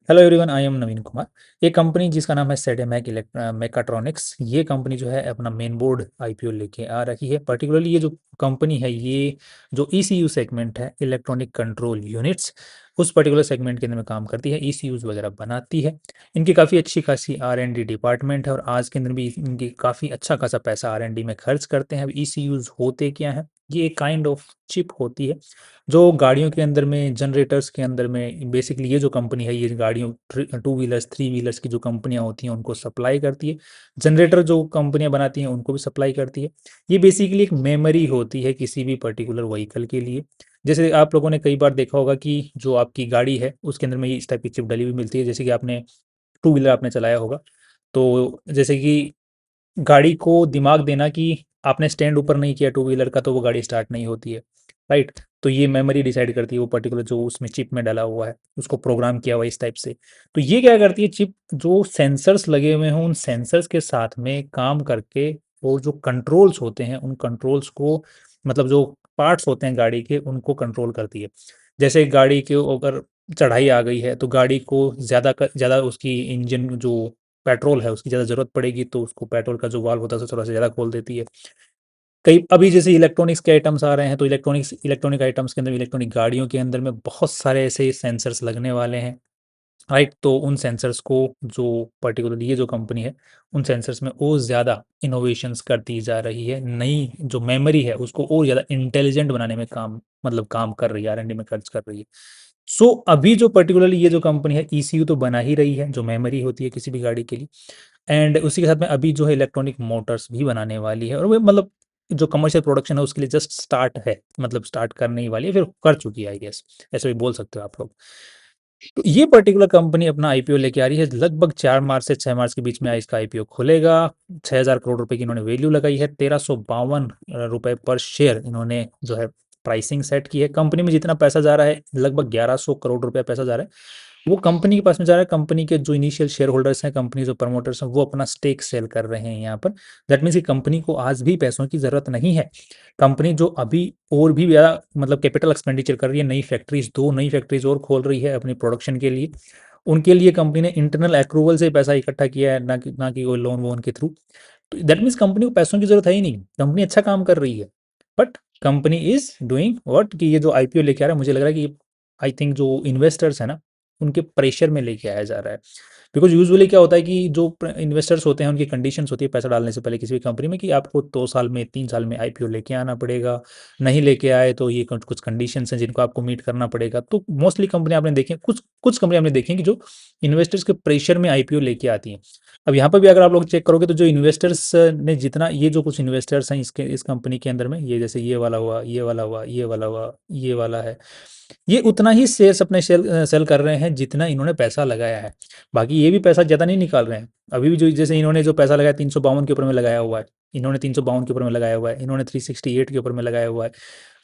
Hello everyone, I am नवीन कुमार। ये company जिसका नाम है सेडेमैक मैकाट्रॉनिक्स, ये कंपनी जो है अपना मेन बोर्ड आईपीओ लेके आ रही है। पर्टिकुलरली ये जो कंपनी है, ये जो ईसीयू सेगमेंट है, इलेक्ट्रॉनिक कंट्रोल यूनिट्स, उस पर्टिकुलर सेगमेंट के अंदर में काम करती है, ईसीयूज वगैरह बनाती है। इनकी काफ़ी अच्छी खासी आर एन डी डिपार्टमेंट है और आज के अंदर भी इनकी काफ़ी अच्छा खासा पैसा आर एन डी में खर्च करते हैं। अब ईसीयूज होते क्या हैं? ये एक काइंड ऑफ चिप होती है जो गाड़ियों के अंदर में, जनरेटर्स के अंदर में, बेसिकली ये जो कंपनी है, ये गाड़ियों टू व्हीलर्स, थ्री व्हीलर्स की जो कंपनियां होती हैं उनको सप्लाई करती है। जनरेटर जो कंपनियां बनाती हैं उनको भी सप्लाई करती है। ये बेसिकली एक मेमोरी होती है किसी भी पर्टिकुलर व्हीकल के लिए। जैसे आप लोगों ने कई बार देखा होगा कि जो आपकी गाड़ी है उसके अंदर में इस टाइप की चिप डली हुई मिलती है। जैसे कि आपने टू व्हीलर आपने चलाया होगा, तो जैसे कि गाड़ी को दिमाग देना कि आपने स्टैंड ऊपर नहीं किया टू व्हीलर का तो वो गाड़ी स्टार्ट नहीं होती है, राइट। तो ये मेमोरी डिसाइड करती है, वो पर्टिकुलर जो उसमें चिप में डाला हुआ है उसको प्रोग्राम किया हुआ है इस टाइप से। तो ये क्या करती है चिप, जो सेंसर्स लगे हुए हैं उन सेंसर्स के साथ में काम करके वो जो कंट्रोल्स होते हैं उन कंट्रोल्स को, मतलब जो पार्ट्स होते हैं गाड़ी के, उनको कंट्रोल करती है। जैसे गाड़ी के अगर चढ़ाई आ गई है तो गाड़ी को ज़्यादा उसकी इंजन जो पेट्रोल है उसकी ज़्यादा ज़रूरत पड़ेगी, तो उसको पेट्रोल का जो वाल्व होता है उसे थोड़ा सा ज़्यादा खोल देती है। कई अभी जैसे इलेक्ट्रॉनिक्स के आइटम्स आ रहे हैं, तो इलेक्ट्रॉनिक आइटम्स के अंदर, इलेक्ट्रॉनिक गाड़ियों के अंदर में बहुत सारे ऐसे सेंसर्स लगने वाले हैं, राइट। तो उन सेंसर्स को, जो पर्टिकुलरली ये जो कंपनी है, उन सेंसर्स में और ज़्यादा इनोवेशंस करती जा रही है। नई जो मेमोरी है उसको और ज़्यादा इंटेलिजेंट बनाने में काम कर रही है, आर एन डी में खर्च कर रही है। सो अभी जो पर्टिकुलरली ये जो कंपनी है, ईसीयू तो बना ही रही है जो मेमोरी होती है किसी भी गाड़ी के लिए, एंड उसी के साथ में अभी जो है इलेक्ट्रॉनिक मोटर्स भी बनाने वाली है। और वो मतलब जो कमर्शियल प्रोडक्शन है उसके लिए जस्ट स्टार्ट है, मतलब स्टार्ट करने ही वाली है, फिर कर चुकी है आई गेस, ऐसे भी बोल सकते हो आप लोग। तो ये पर्टिकुलर कंपनी अपना आईपीओ लेके आ रही है, लगभग 4 मार्च से 6 मार्च के बीच में इसका आईपीओ खुलेगा। 6,000 करोड़ रुपए की इन्होंने वैल्यू लगाई है, 1352 रुपए पर शेयर इन्होंने जो है प्राइसिंग सेट की है। कंपनी में जितना पैसा जा रहा है, लगभग 1100 करोड़ रुपया पैसा जा रहा है, वो कंपनी के पास में जा रहा है। कंपनी के जो इनिशियल शेयर होल्डर्स हैं, कंपनी जो प्रमोटर्स हैं, वो अपना स्टेक सेल कर रहे हैं यहाँ पर। दैट मीन्स कि कंपनी को आज भी पैसों की ज़रूरत नहीं है। कंपनी जो अभी और भी ज़्यादा मतलब कैपिटल एक्सपेंडिचर कर रही है, दो नई फैक्ट्रीज और खोल रही है अपनी प्रोडक्शन के लिए। उनके लिए कंपनी ने इंटरनल अक्रूवल से पैसा इकट्ठा किया है, ना कि कोई लोन वोन के थ्रू। तो दैट मीन्स कंपनी को पैसों की ज़रूरत है ही नहीं, कंपनी अच्छा काम कर रही है। But company is doing what, कि ये जो आईपीओ लेके आ रहा है, मुझे लग रहा है कि आई थिंक जो इन्वेस्टर्स है ना, उनके प्रेशर में लेके आया जा रहा है। बिकॉज यूजुअली क्या होता है कि जो इन्वेस्टर्स होते हैं उनकी कंडीशंस होती है पैसा डालने से पहले किसी भी कंपनी में, कि आपको 2 साल में, 3 साल में आईपीओ लेके आना पड़ेगा। नहीं लेके आए तो ये कुछ कुछ कंडीशंस हैं जिनको आपको मीट करना पड़ेगा। तो मोस्टली कंपनी आपने देखी, कुछ कुछ कंपनी आपने देखी कि जो इन्वेस्टर्स के प्रेशर में आईपीओ लेके आती हैं। अब यहाँ पर भी अगर आप लोग चेक करोगे तो जो इन्वेस्टर्स ने जितना, ये जो कुछ इन्वेस्टर्स हैं इस कंपनी के अंदर में, ये जैसे ये वाला हुआ, ये वाला हुआ, ये वाला हुआ, ये वाला है, ये उतना ही शेयर्स अपने सेल कर रहे हैं जितना इन्होंने पैसा लगाया है। बाकी ये भी पैसा ज़्यादा नहीं निकाल रहे हैं। अभी भी जो जैसे इन्होंने जो पैसा लगाया 352 के ऊपर में लगाया हुआ है, इन्होंने 352 के ऊपर में लगाया हुआ है, इन्होंने 368 के ऊपर में लगाया हुआ है,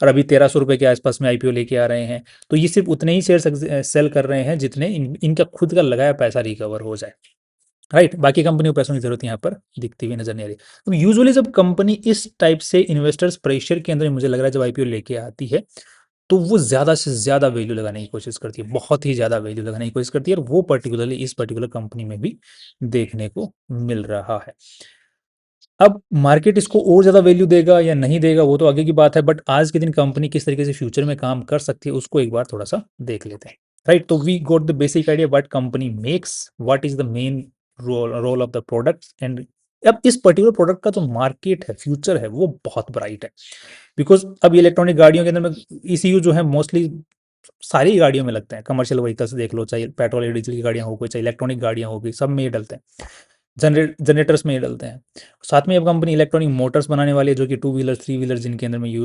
और अभी 1300 रुपये के आसपास में आईपीओ लेके आ रहे हैं। तो ये सिर्फ उतने ही शेयर सेल कर रहे हैं जितने इनका खुद का लगाया पैसा रिकवर हो जाए, राइट। बाकी कंपनी को पैसों की जरूरत यहाँ पर दिखती हुई नजर नहीं आ रही। तो यूजुअली जब कंपनी इस टाइप से इन्वेस्टर्स प्रेशर के अंदर, मुझे लग रहा है जब आईपीओ लेके आती है, तो वो ज़्यादा से ज़्यादा वैल्यू लगाने की कोशिश करती है, बहुत ही ज़्यादा वैल्यू लगाने की कोशिश करती है, और वो पर्टिकुलरली इस पर्टिकुलर कंपनी में भी देखने को मिल रहा है। अब मार्केट इसको और ज़्यादा वैल्यू देगा या नहीं देगा वो तो आगे की बात है, बट आज के दिन कंपनी किस तरीके से फ्यूचर में काम कर सकती है उसको एक बार थोड़ा सा देख लेते हैं, राइट। तो we got the basic idea what company makes, what is the main role of the product, and अब इस पर्टिकुलर प्रोडक्ट का जो मार्केट है, फ्यूचर है, वो बहुत ब्राइट है। बिकॉज अब इलेक्ट्रॉनिक गाड़ियों के अंदर में ईसीयू जो है मोस्टली सारी गाड़ियों में लगते हैं। कमर्शियल व्हीकल्स देख लो, चाहे पेट्रोल या डीजल की गाड़ियाँ हो गई, चाहे इलेक्ट्रॉनिक गाड़ियाँ हो गई, सब में ये डलते हैं। जनरेटर्स में ये डलते हैं। साथ में अब कंपनी इलेक्ट्रॉनिक मोटर्स बनाने वाली है, जो कि टू व्हीलर, थ्री व्हीलर जिनके अंदर में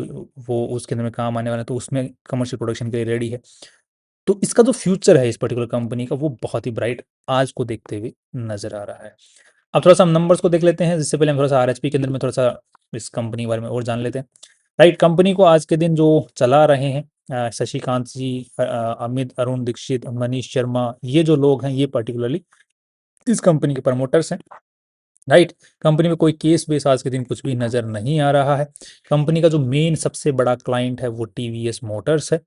वो उसके अंदर में काम आने वाला है, तो उसमें कमर्शियल प्रोडक्शन के लिए रेडी है। तो इसका जो फ्यूचर है इस पर्टिकुलर कंपनी का, वो बहुत ही ब्राइट आज को देखते हुए नजर आ रहा है। अब थोड़ा सा हम नंबर्स को देख लेते हैं, जिससे पहले हम थोड़ा सा आरएचपी के अंदर में थोड़ा सा इस कंपनी के बारे में और जान लेते हैं, राइट। कंपनी को आज के दिन जो चला रहे हैं, शशिकांत जी, अमित, अरुण दीक्षित, मनीष शर्मा, ये जो लोग हैं, ये पर्टिकुलरली इस कंपनी के प्रमोटर्स हैं, राइट। कंपनी में कोई केस बेस आज के दिन कुछ भी नज़र नहीं आ रहा है। कंपनी का जो मेन सबसे बड़ा क्लाइंट है वो टीवीएस मोटर्स है।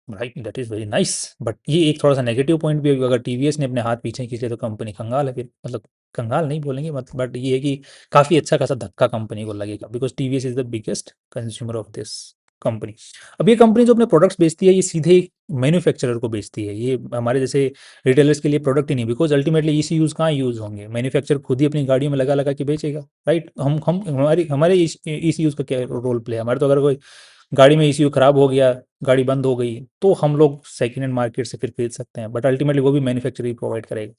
Right, that is very nice. But ये एक थोड़ा सा नेगेटिव पॉइंट भी है कि अगर टीवीएस ने अपने हाथ पीछे खींचे तो कंपनी कंगाल है फिर, मतलब कंगाल नहीं बोलेंगे मत, बट ये है कि काफ़ी अच्छा खासा धक्का कंपनी को लगेगा, because TVS is the biggest consumer of this company. अब ये कंपनी जो अपने प्रोडक्ट्स बेचती है ये सीधे मैन्युफैक्चरर को बेचती है, ये हमारे जैसे रिटेलर्स के लिए प्रोडक्ट ही नहीं, बिकॉज अल्टीमेटली इसी यूज़ कहाँ यूज़ होंगे, मैन्युफैक्चर खुद ही अपनी गाड़ियों में लगा लगा के बेचेगा। राइट, हम हमारी हमारे इसी यूज़ का क्या रोल प्ले है हमारे, तो अगर कोई गाड़ी में ईसीयू खराब हो गया, गाड़ी बंद हो गई, तो हम लोग सेकेंड हैंड मार्केट से फिर खरीद सकते हैं, बट अल्टीमेटली वो भी मैन्युफैक्चर ही प्रोवाइड करेगा।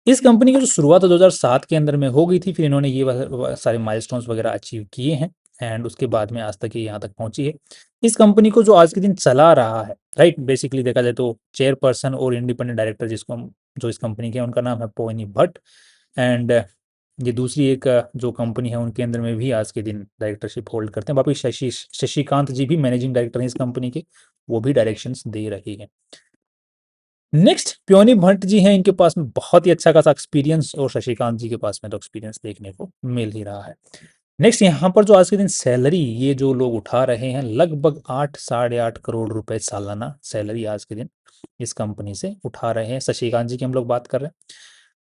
इस कंपनी की जो शुरुआत 2007 के अंदर में हो गई थी, फिर इन्होंने ये सारे माइलस्टोन्स वगैरह अचीव किए हैं, एंड उसके बाद में आज तक ये यहाँ तक पहुंची है। इस कंपनी को जो आज के दिन चला रहा है, राइट, बेसिकली देखा जाए तो चेयरपर्सन और इंडिपेंडेंट डायरेक्टर जिसको हम जो इस कंपनी के हैं उनका नाम है पोइनी भट्ट, एंड ये दूसरी एक जो कंपनी है उनके अंदर में भी आज के दिन डायरेक्टरशिप होल्ड करते हैं, वापस शशिकांत जी भी मैनेजिंग डायरेक्टर हैं इस कंपनी के, वो भी डायरेक्शंस दे रहे हैं। नेक्स्ट प्योनी भट्ट जी हैं, इनके पास में बहुत ही अच्छा खासा एक्सपीरियंस, और शशिकांत जी के पास में तो एक्सपीरियंस देखने को मिल ही रहा है। नेक्स्ट यहाँ पर जो आज के दिन सैलरी ये जो लोग उठा रहे हैं, लगभग 8 साढ़े 8 करोड़ रुपए सालाना सैलरी आज के दिन इस कंपनी से उठा रहे हैं। शशिकांत जी की हम लोग बात कर रहे हैं,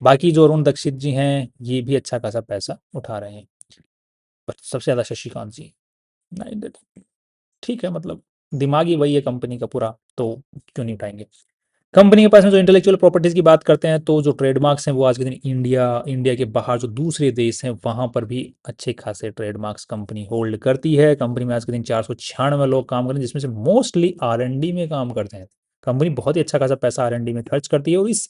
बाकी जो अरुण दीक्षित जी हैं ये भी अच्छा खासा पैसा उठा रहे हैं, पर सबसे ज़्यादा शशिकांत जी। नहीं, ठीक है, मतलब दिमाग ही वही है कंपनी का पूरा, तो क्यों नहीं उठाएंगे। कंपनी के पास में जो इंटेलेक्चुअल प्रॉपर्टीज की बात करते हैं, तो जो ट्रेडमार्क्स हैं वो आज के दिन इंडिया के बाहर जो दूसरे देश हैं वहां पर भी अच्छे खासे ट्रेडमार्क्स कंपनी होल्ड करती है। कंपनी में आज के दिन 496 लोग काम करते हैं, जिसमें से मोस्टली R&D में काम करते हैं। कंपनी बहुत ही अच्छा खासा पैसा R&D में खर्च करती है, और इस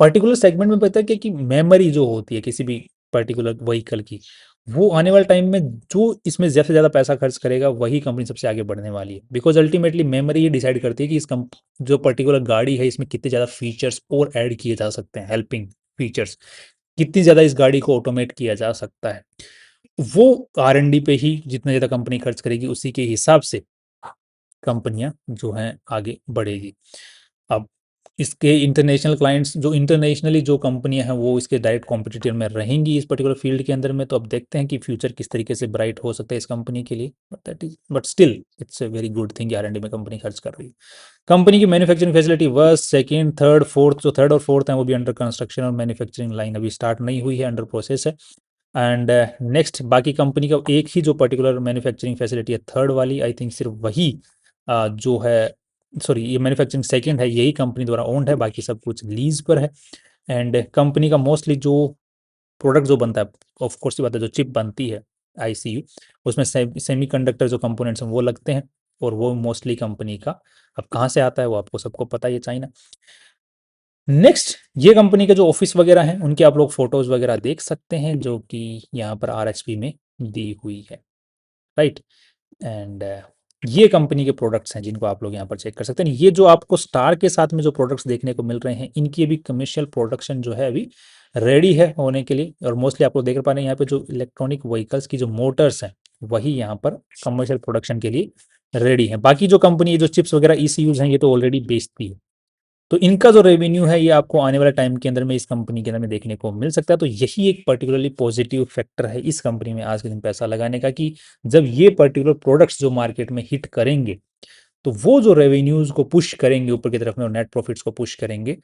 पर्टिकुलर सेगमेंट में पता है कि मेमोरी जो होती है किसी भी पर्टिकुलर व्हीकल की, वो आने वाले टाइम में जो इसमें ज़्यादा से ज़्यादा पैसा खर्च करेगा वही कंपनी सबसे आगे बढ़ने वाली है, because ultimately memory he decide करती है कि इस जो पर्टिकुलर गाड़ी है इसमें कितने ज़्यादा फीचर्स और ऐड किए जा सकते हैं, हेल्पिंग फीचर्स कितनी ज़्यादा इस गाड़ी को ऑटोमेट किया जा सकता है। वो R&D पे ही जितना ज़्यादा कंपनी खर्च करेगी उसी के हिसाब से कंपनियां जो हैं आगे बढ़ेगी। अब इसके इंटरनेशनल क्लाइंट्स जो इंटरनेशनली जो कंपनियां हैं वो इसके डायरेक्ट कॉम्पिटिटर में रहेंगी इस पर्टिकुलर फील्ड के अंदर में, तो अब देखते हैं कि फ्यूचर किस तरीके से ब्राइट हो सकता है इस कंपनी के लिए, but still it's a very good thing R&D में कंपनी खर्च कर रही है। कंपनी की manufacturing facility first second third fourth, जो थर्ड और फोर्थ हैं वो भी अंडर कंस्ट्रक्शन, और मैन्युफैक्चरिंग लाइन अभी स्टार्ट नहीं हुई है, अंडर प्रोसेस है। एंड नेक्स्ट बाकी कंपनी का एक ही जो पर्टिकुलर मैन्युफैक्चरिंग फैसिलिटी है थर्ड वाली, आई थिंक सिर्फ वही जो है, सॉरी ये मैन्युफैक्चरिंग सेकंड है, यही कंपनी द्वारा ओन्ड है, बाकी सब कुछ लीज पर है। एंड कंपनी का मोस्टली जो प्रोडक्ट जो बनता है, ऑफ कोर्स की बात है, जो चिप बनती है ICU, उसमें सेमीकंडक्टर जो कंपोनेंट्स हैं वो लगते हैं, और वो मोस्टली कंपनी का अब कहाँ से आता है वो आपको सबको पता ही है, चाइना। नेक्स्ट ये कंपनी के जो ऑफिस वगैरह हैं उनके आप लोग फोटोज वगैरह देख सकते हैं, जो कि यहाँ पर RHP में दी हुई है, राइट। एंड ये कंपनी के प्रोडक्ट्स हैं जिनको आप लोग यहाँ पर चेक कर सकते हैं। ये जो आपको स्टार के साथ में जो प्रोडक्ट्स देखने को मिल रहे हैं इनकी अभी कमर्शियल प्रोडक्शन जो है अभी रेडी है होने के लिए, और मोस्टली आप लोग देख पा रहे हैं यहाँ पे जो इलेक्ट्रॉनिक व्हीकल्स की जो मोटर्स हैं वही यहाँ पर कमर्शियल प्रोडक्शन के लिए रेडी है। बाकी जो कंपनी जो चिप्स वगैरह ECUs हैं ये तो ऑलरेडी बेचती है, तो इनका जो रेवेन्यू है ये आपको आने वाले टाइम के अंदर में इस कंपनी के अंदर में देखने को मिल सकता है। तो यही एक पर्टिकुलरली पॉजिटिव फैक्टर है इस कंपनी में आज के दिन पैसा लगाने का, कि जब ये पर्टिकुलर प्रोडक्ट्स जो मार्केट में हिट करेंगे तो वो जो रेवेन्यूज को पुश करेंगे ऊपर की तरफ में और नेट प्रॉफिट्स को पुश करेंगे,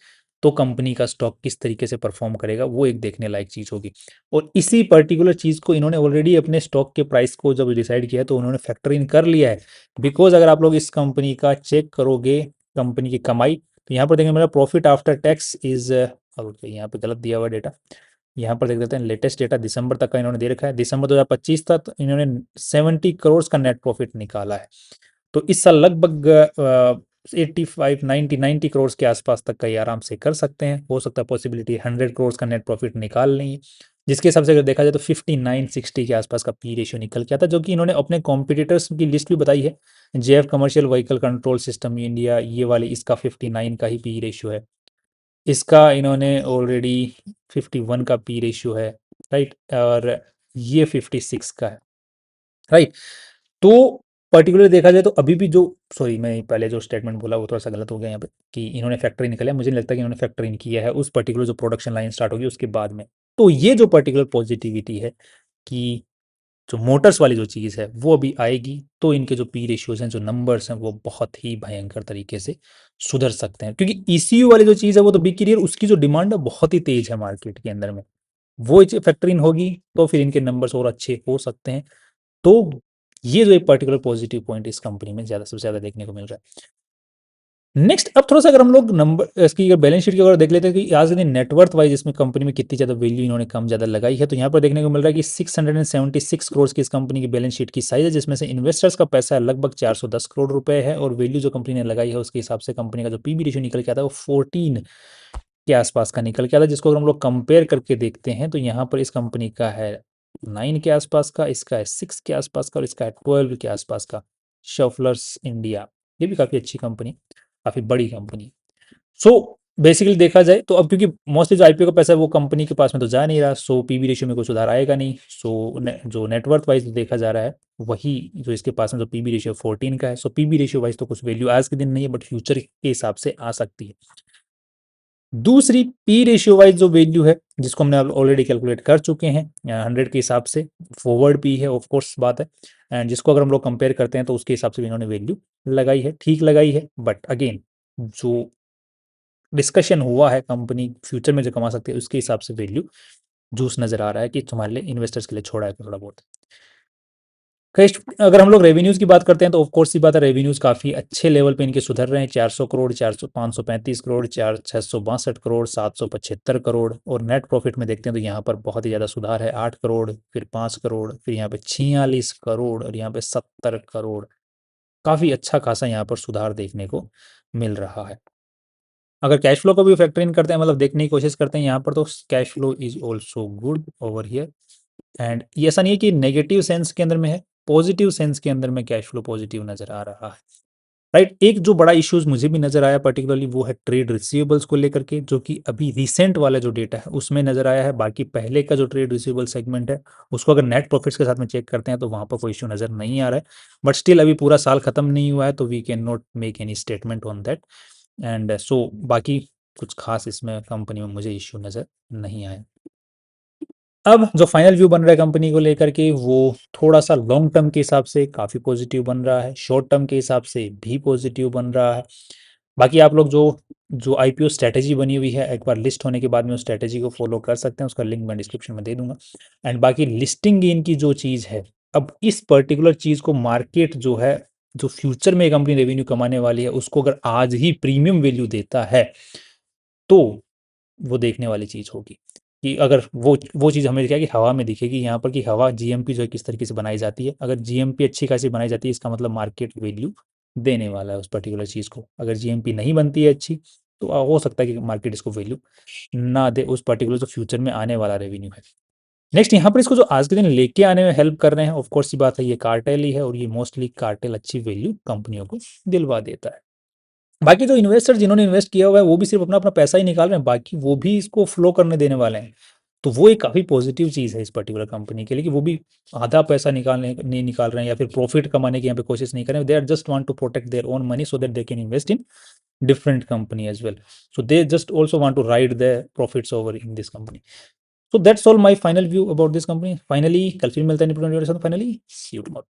तो कंपनी का स्टॉक किस तरीके से परफॉर्म करेगा वो एक देखने लायक चीज़ होगी। और इसी पर्टिकुलर चीज़ को इन्होंने ऑलरेडी अपने स्टॉक के प्राइस को जब डिसाइड किया है तो उन्होंने फैक्टर इन कर लिया है, बिकॉज अगर आप लोग इस कंपनी का चेक करोगे कंपनी की कमाई, तो यहाँ पर देखेंगे मेरा प्रॉफिट आफ्टर टैक्स इज, यहाँ पे गलत दिया हुआ डेटा, यहाँ पर देख देते हैं लेटेस्ट डेटा दिसंबर तक का इन्होंने दे रखा है, दिसंबर 2025 तक इन्होंने 70 करोड़ का नेट प्रॉफिट निकाला है। तो इस साल लगभग 85 90 90 करोड़ के आसपास तक का ये आराम से कर सकते हैं, हो सकता है पॉसिबिलिटी 100 करोड़ का नेट प्रॉफिट निकाल लेंगे, जिसके हिसाब से अगर देखा जाए तो 59 60 के आसपास का पी रेशियो निकल के आता, जो कि इन्होंने अपने कॉम्पिटिटर्स की लिस्ट भी बताई है। JF commercial vehicle control system India ये वाली, इसका 59 का ही पी रेशियो है, इसका इन्होंने ऑलरेडी 51 का पी रेशियो है, राइट, और ये 56 का है, राइट। तो पर्टिकुलर देखा जाए तो अभी भी जो, सॉरी मैं पहले जो स्टेटमेंट बोला वो थोड़ा सा गलत हो गया यहाँ पे, कि इन्होंने फैक्टर इन निकाला, मुझे नहीं लगता कि इन्होंने फैक्टर इन किया है उस पर्टिकुलर जो प्रोडक्शन लाइन स्टार्ट होगी उसके बाद में। तो ये जो पर्टिकुलर पॉजिटिविटी है कि जो मोटर्स वाली जो चीज़ है वो अभी आएगी, तो इनके जो पी रेशियोज हैं, जो नंबर्स हैं, वो बहुत ही भयंकर तरीके से सुधर सकते हैं, क्योंकि ईसीयू वाली जो चीज़ है वो तो बिक रही है, उसकी जो डिमांड है बहुत ही तेज है मार्केट के अंदर में, वो फैक्टर इन होगी तो फिर इनके नंबर्स और अच्छे हो सकते हैं। तो ये जो एक पर्टिकुलर पॉजिटिव पॉइंट इस कंपनी में ज़्यादा सबसे ज़्यादा देखने को मिल रहा है। नेक्स्ट अब थोड़ा सा अगर हम लोग नंबर इसकी बैलेंस शीट की अगर देख लेते हैं कि आज के दिन नेटवर्थ वाइज इसमें कंपनी में कितनी ज़्यादा वैल्यू इन्होंने कम ज़्यादा लगाई है, तो यहाँ पर देखने को मिल रहा है कि 676 करोड़ की इस कंपनी की बैलेंस शीट की साइज है, जिसमें से इन्वेस्टर्स का पैसा लगभग 410 करोड़ रुपए है, और वैल्यू जो कंपनी ने लगाई है उसके हिसाब से कंपनी का जो पीबी रेशियो निकल के आता है वो 14 के आसपास का निकल के आता है, जिसको अगर हम लोग कंपेयर करके देखते हैं तो यहाँ पर इस कंपनी का है 9 के आसपास का, इसका है 6 के आसपास का, और इसका है 12 के आसपास का। शफलर्स इंडिया, ये भी काफ़ी अच्छी कंपनी, काफ़ी बड़ी कंपनी। सो बेसिकली देखा जाए तो अब क्योंकि मोस्टली जो आईपीओ का पैसा है वो कंपनी के पास में तो जा नहीं रहा, सो पीबी रेशियो में कोई सुधार आएगा नहीं। सो जो नेटवर्थ वाइज देखा जा रहा है वही जो इसके पास में जो पीबी रेशियो 14 का है, सो पीबी रेशियो वाइज तो कुछ वैल्यू आज के दिन नहीं है, बट फ्यूचर के हिसाब से आ सकती है। दूसरी पी रेशियो वाइज जो वैल्यू है जिसको हमने ऑलरेडी कैलकुलेट कर चुके हैं 100 के हिसाब से, फॉरवर्ड पी है ऑफ कोर्स बात है, एंड जिसको अगर हम लोग कंपेयर करते हैं तो उसके हिसाब से भी इन्होंने वैल्यू लगाई है, ठीक लगाई है, बट अगेन जो डिस्कशन हुआ है कंपनी फ्यूचर में जो कमा सकती है उसके हिसाब से वैल्यू जूस नजर आ रहा है कि तुम्हारे लिए इन्वेस्टर्स के लिए छोड़ा है थोड़ा बहुत। अगर हम लोग रेवेन्यूज़ की बात करते हैं तो ऑफ कोर्स सी बात है, रेवेन्यूज़ काफ़ी अच्छे लेवल पे इनके सुधर रहे हैं, 400 करोड़, 400 535 करोड़, 662 करोड़, 775 करोड़, और नेट प्रॉफिट में देखते हैं तो यहाँ पर बहुत ही ज़्यादा सुधार है, 8 करोड़, फिर 5 करोड़, फिर यहाँ पे 46 करोड़, और यहाँ पे 70 करोड़। काफ़ी अच्छा खासा यहाँ पर सुधार देखने को मिल रहा है। अगर कैश फ्लो को भी फैक्टर इन करते हैं, मतलब देखने की कोशिश करते हैं यहाँ पर, तो cash flow is also good over here, and ये ऐसा नहीं है कि नेगेटिव सेंस के अंदर में है, पॉजिटिव सेंस के अंदर में कैश फ्लो पॉजिटिव नजर आ रहा है। राइट, एक जो बड़ा इश्यूज मुझे भी नजर आया पर्टिकुलरली वो है ट्रेड रिसीवेबल्स को लेकर के, जो कि अभी रिसेंट वाला जो डेटा है उसमें नजर आया है। बाकी पहले का जो ट्रेड रिसीवेबल सेगमेंट है उसको अगर नेट प्रॉफिट्स के साथ में चेक करते हैं तो वहां पर कोई इश्यू नजर नहीं आ रहा है, बट स्टिल अभी पूरा साल खत्म नहीं हुआ है तो we can not make any statement on that, and so बाकी कुछ खास इसमें कंपनी में मुझे इश्यू नज़र नहीं आया। अब जो फाइनल व्यू बन रहा है कंपनी को लेकर के वो थोड़ा सा लॉन्ग टर्म के हिसाब से काफ़ी पॉजिटिव बन रहा है, शॉर्ट टर्म के हिसाब से भी पॉजिटिव बन रहा है। बाकी आप लोग जो जो आईपीओ स्ट्रैटेजी बनी हुई है एक बार लिस्ट होने के बाद में उस स्ट्रैटेजी को फॉलो कर सकते हैं, उसका लिंक मैं डिस्क्रिप्शन में दे दूंगा। एंड बाकी लिस्टिंग गेन की जो चीज़ है, अब इस पर्टिकुलर चीज़ को मार्केट जो है, जो फ्यूचर में कंपनी रेवेन्यू कमाने वाली है उसको अगर आज ही प्रीमियम वैल्यू देता है तो वो देखने वाली चीज़ होगी कि अगर वो चीज़ हमें क्या है कि हवा में दिखेगी यहाँ पर, कि हवा जीएमपी जो है किस तरीके से बनाई जाती है। अगर जीएमपी अच्छी खासी बनाई जाती है इसका मतलब मार्केट वैल्यू देने वाला है उस पर्टिकुलर चीज़ को। अगर जीएमपी नहीं बनती है अच्छी तो हो सकता है कि मार्केट इसको वैल्यू ना दे उस पर्टिकुलर जो फ्यूचर में आने वाला रेवेन्यू है। नेक्स्ट यहाँ पर इसको जो आज के दिन लेके आने में हेल्प कर रहे हैं, ऑफ कोर्स सी बात है ये कार्टेल ही है, और ये मोस्टली कार्टेल अच्छी वैल्यू कंपनियों को दिलवा देता है। बाकी जो इन्वेस्टर जिन्होंने इन्वेस्ट किया हुआ है वो भी सिर्फ अपना अपना पैसा ही निकाल रहे हैं, बाकी वो भी इसको फ्लो करने देने वाले हैं। तो वो एक काफ़ी पॉजिटिव चीज़ है इस पर्टिकुलर कंपनी के लिए कि वो भी आधा पैसा निकालने नहीं निकाल रहे हैं या फिर प्रॉफिट कमाने की यहाँ पे कोशिश नहीं कर रहे हैं। They are just want to protect their own money so that they can invest in different company as well. So they just also want to ride the profits over in this company. So that's all my final view about this company. Finally कल फिर मिलता है finally C you tomorrow.